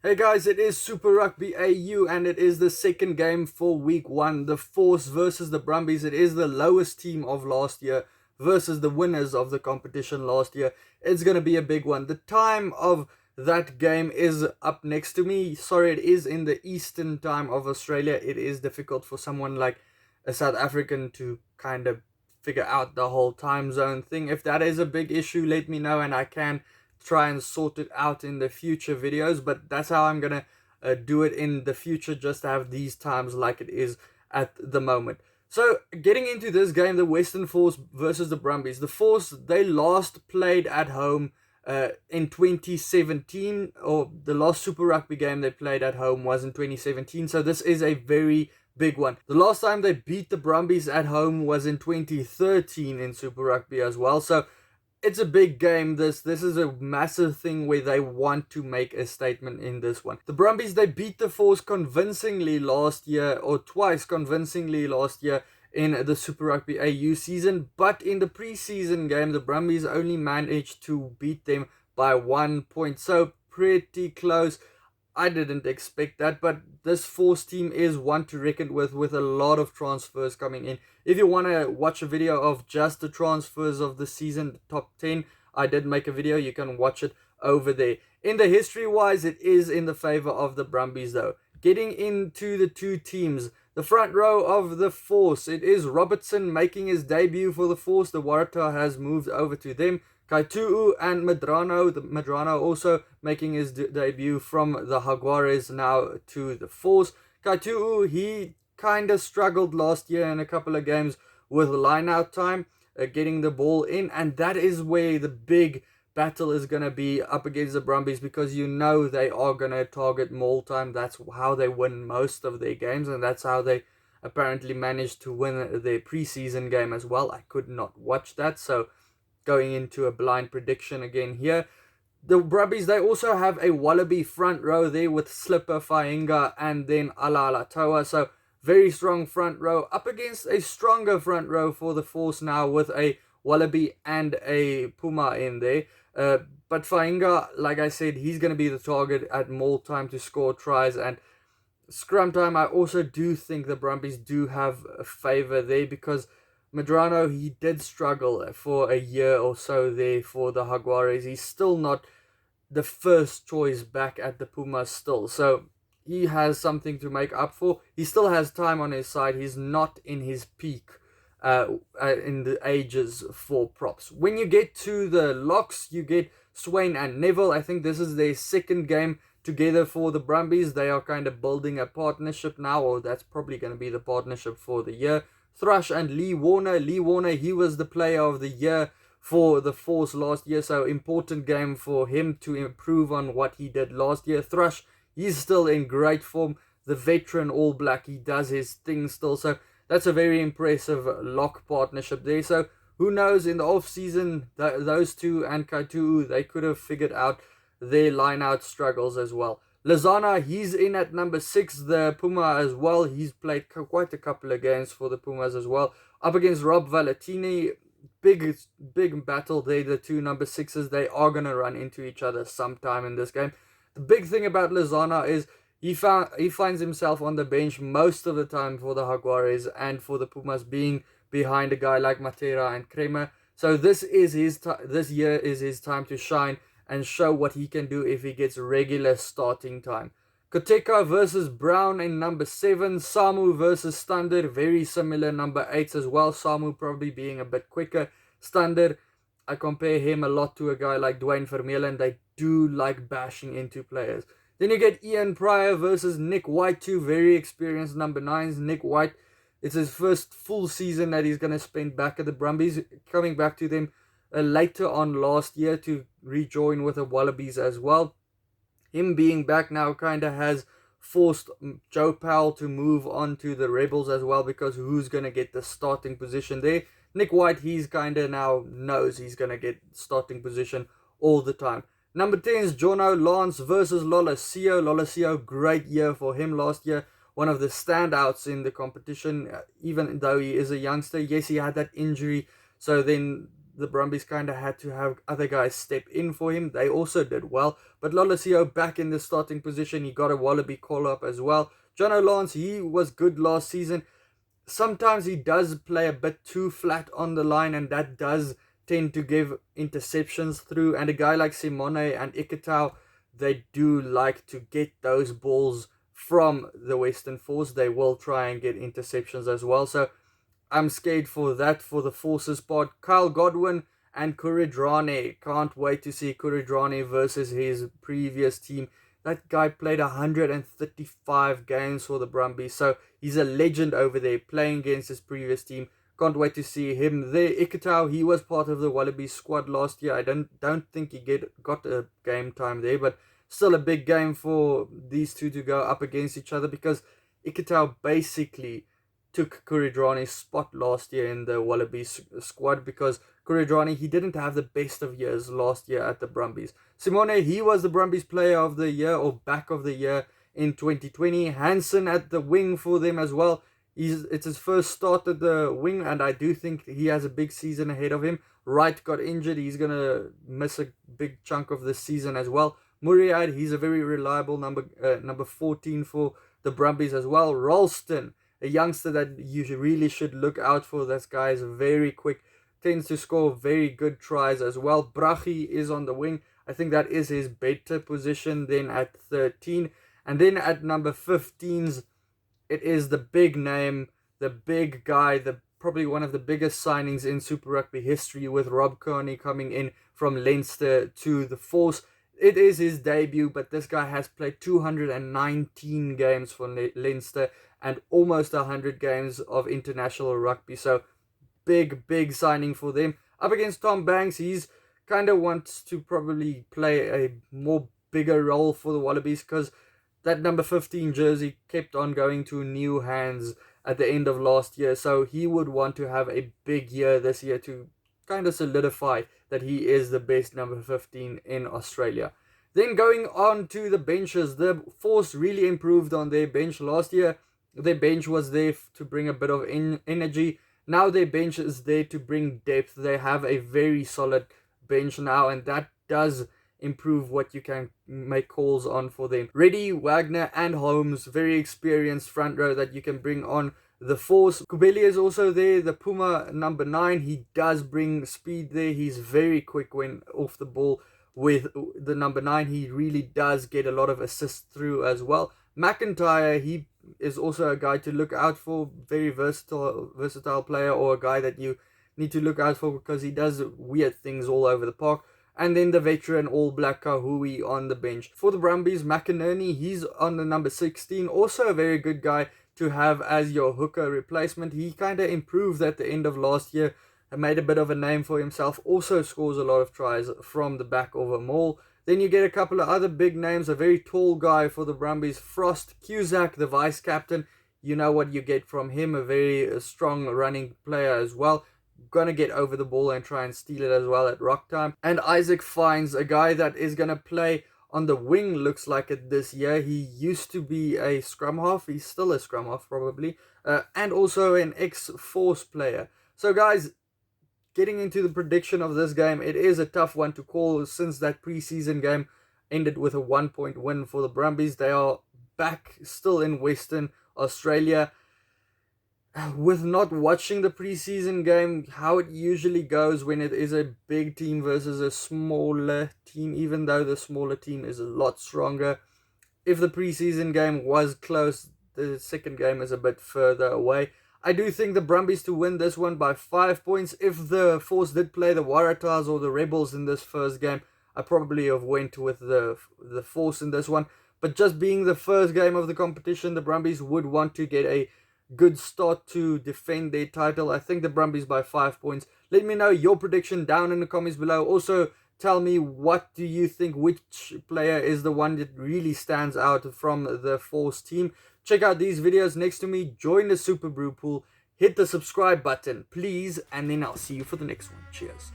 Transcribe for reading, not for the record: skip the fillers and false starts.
Hey guys, it is Super Rugby AU and it is the second game for week one. The Force versus the Brumbies. It is the lowest team of last year versus the winners of the competition last year. It's going to be a big one. The time of that game is up next to me. Sorry, it is in the eastern time of Australia. It is difficult for someone like a South African to kind of figure out the whole time zone thing. If that is a big issue, let me know and I can try and sort it out in the future videos, but that's how I'm gonna do it in the future, just to have these times like it is at the moment. So getting into this game, the Western Force versus the Brumbies. The Force, they last played at home in 2017, or the last Super Rugby game they played at home was in 2017, so this is a very big one. The last time they beat the Brumbies at home was in 2013 in Super Rugby as well, so it's a big game. This is a massive thing where they want to make a statement in this one. The Brumbies, they beat the Force convincingly last year, or twice convincingly last year in the Super Rugby AU season, but in the preseason game the Brumbies only managed to beat them by 1 point, so pretty close. I didn't expect that, but this Force team is one to reckon with a lot of transfers coming in. If you want to watch a video of just the transfers of the season, the top 10, I did make a video. You can watch it over there. In the history-wise, it is in the favor of the Brumbies, though. Getting into the two teams, the front row of the Force, it is Robertson making his debut for the Force. The Waratah has moved over to them. Kaitu'u and Medrano also making his debut from the Jaguares now to the Force. Kaitu'u, he kind of struggled last year in a couple of games with line-out time, getting the ball in, and that is where the big battle is going to be up against the Brumbies, because you know they are going to target maul time. That's how they win most of their games, and that's how they apparently managed to win their preseason game as well. I could not watch that, so going into a blind prediction again here. The Brumbies, they also have a Wallaby front row there with Slipper, Fainga, and then Aotearoa. So very strong front row up against a stronger front row for the Force now with a Wallaby and a Puma in there. But Fainga, like I said, he's going to be the target at maul time to score tries, and scrum time. I also do think the Brumbies do have a favour there, because Medrano, he did struggle for a year or so there for the Jaguares. He's still not the first choice back at the Pumas still. So he has something to make up for. He still has time on his side. He's not in his peak in the ages for props. When you get to the locks, you get Swain and Neville. I think this is their second game together for the Brumbies. They are kind of building a partnership now, or that's probably going to be the partnership for the year. Thrush and Lee Warner. Lee Warner, he was the player of the year for the Force last year, so important game for him to improve on what he did last year. Thrush, he's still in great form. The veteran All Black, he does his thing still, so that's a very impressive lock partnership there. So who knows, in the off-season, those two and Kaitu'u, they could have figured out their line-out struggles as well. Lozana, he's in at number 6, the Puma as well. He's played quite a couple of games for the Pumas as well. Up against Rob Valentini, big battle there. The two number 6s, they are going to run into each other sometime in this game. The big thing about Lozana is he finds himself on the bench most of the time for the Jaguares and for the Pumas, being behind a guy like Matera and Kremer. So this year is his time to shine and show what he can do if he gets regular starting time. Koteka versus Brown in number 7. Samu versus Stander, very similar number 8s as well. Samu probably being a bit quicker. Stander, I compare him a lot to a guy like Dwayne Vermeulen. They do like bashing into players. Then you get Ian Pryor versus Nick White, two very experienced number 9s. Nick White, it's his first full season that he's going to spend back at the Brumbies, coming back to them later on last year to rejoin with the Wallabies as well. Him being back now kind of has forced Joe Powell to move on to the Rebels as well, because who's going to get the starting position there? Nick White, he's kind of now knows he's going to get starting position all the time. Number 10 is Jono Lance versus Lolosio. Lolosio, great year for him last year. One of the standouts in the competition, even though he is a youngster. Yes, he had that injury, so then the Brumbies kind of had to have other guys step in for him. They also did well. But Lolosio back in the starting position. He got a Wallaby call-up as well. John O'Lance, he was good last season. Sometimes he does play a bit too flat on the line, and that does tend to give interceptions through. And a guy like Simone and Ikitau, they do like to get those balls from the Western Force. They will try and get interceptions as well. So I'm scared for that for the Forces part. Kyle Godwin and Kuridrani. Can't wait to see Kuridrani versus his previous team. That guy played 135 games for the Brumbies, so he's a legend over there playing against his previous team. Can't wait to see him there. Ikitau, he was part of the Wallabies squad last year. I don't think he got a game time there, but still a big game for these two to go up against each other, because Ikitau basically took Kuridrani's spot last year in the Wallabies squad, because Kuridrani, he didn't have the best of years last year at the Brumbies. Simone, he was the Brumbies player of the year or back of the year in 2020. Hansen at the wing for them as well. It's his first start at the wing, and I do think he has a big season ahead of him. Wright got injured. He's going to miss a big chunk of this season as well. Muriad, he's a very reliable number 14 for the Brumbies as well. Ralston, a youngster that you really should look out for. This guy is very quick, tends to score very good tries as well. Brachi is on the wing. I think that is his better position than at 13. And then at number 15s, it is the big name, the big guy, probably one of the biggest signings in Super Rugby history, with Rob Kearney coming in from Leinster to the Force. It is his debut, but this guy has played 219 games for Leinster and almost 100 games of international rugby. So big signing for them. Up against Tom Banks, he's kind of wants to probably play a more bigger role for the Wallabies, because that number 15 jersey kept on going to new hands at the end of last year. So he would want to have a big year this year to kind of solidify that he is the best number 15 in Australia. Then going on to the benches, the Force really improved on their bench last year. Their bench was there to bring a bit of energy. Now their bench is there to bring depth. They have a very solid bench now, and that does improve what you can make calls on for them. Reddy, Wagner and Holmes, very experienced front row that you can bring on the Force. Kubeli is also there, the Puma number 9. He does bring speed there. He's very quick when off the ball with the number 9. He really does get a lot of assists through as well. McIntyre, he is also a guy to look out for. Very versatile player, or a guy that you need to look out for because he does weird things all over the park. And then the veteran All Black Kahui on the bench. For the Brumbies, McInerney, he's on the number 16. Also a very good guy to have as your hooker replacement. He kind of improved at the end of last year and made a bit of a name for himself. Also scores a lot of tries from the back of a maul. Then you get a couple of other big names. A very tall guy for the Brumbies, Frost Cusack, the vice captain. You know what you get from him. A very strong running player as well. Gonna get over the ball and try and steal it as well at rock time. And Isaac Fines, a guy that is gonna play on the wing, looks like it this year. He used to be a scrum half. He's still a scrum half probably, and also an ex-Force player. So guys, getting into the prediction of this game, it is a tough one to call since that preseason game ended with a 1-point win for the Brumbies. They are back still in Western Australia. With not watching the preseason game, how it usually goes when it is a big team versus a smaller team, even though the smaller team is a lot stronger. If the preseason game was close, the second game is a bit further away. I do think the Brumbies to win this one by 5 points. If the Force did play the Waratahs or the Rebels in this first game, I probably have went with the Force in this one. But just being the first game of the competition, the Brumbies would want to get a good start to defend their title. I think the Brumbies by 5 points. Let me know your prediction down in the comments below. Also, tell me what do you think, which player is the one that really stands out from the Force team. Check out these videos next to me. Join the SuperBru pool. Hit the subscribe button, please. And then I'll see you for the next one. Cheers.